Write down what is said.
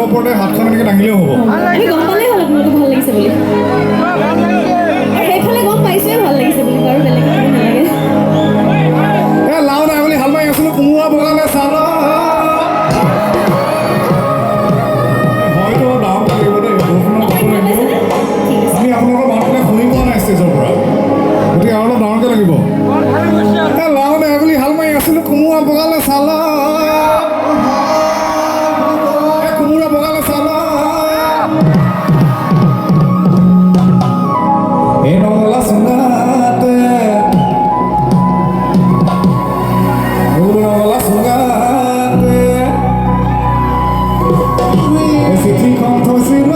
ওপৰতে হাতখন এনেকৈ দাঙিলেও হ'ব। আমি গম পালেই হ'ল আপোনালোকে ভাল লাগিছে বুলি। সেইফালে গম পাইছোৱে ভাল লাগিছে বুলি, বাৰু বেলেগ একো নালাগে। লাও নাই বুলি হাল মাৰি আছিলোঁ, কোমোৰা বগালে চালা। হয়তো ডাঙৰ লাগিব দেই, বৰষুণৰ বতৰ লাগিব। আমি আপোনালোকৰ মাতবিলাক শুনি পোৱা নাই ষ্টেজৰ পৰা, গতিকে আৰু অলপ ডাঙৰকৈ লাগিব। লাও নাই বুলি হাল মাৰি আছিলোঁ, কোমোৰা বগালে চালা। কোমোৰা বগালে চালা। এই নলা চুঙাতে নলা চুঙাতে চিঠিখন থৈছিল।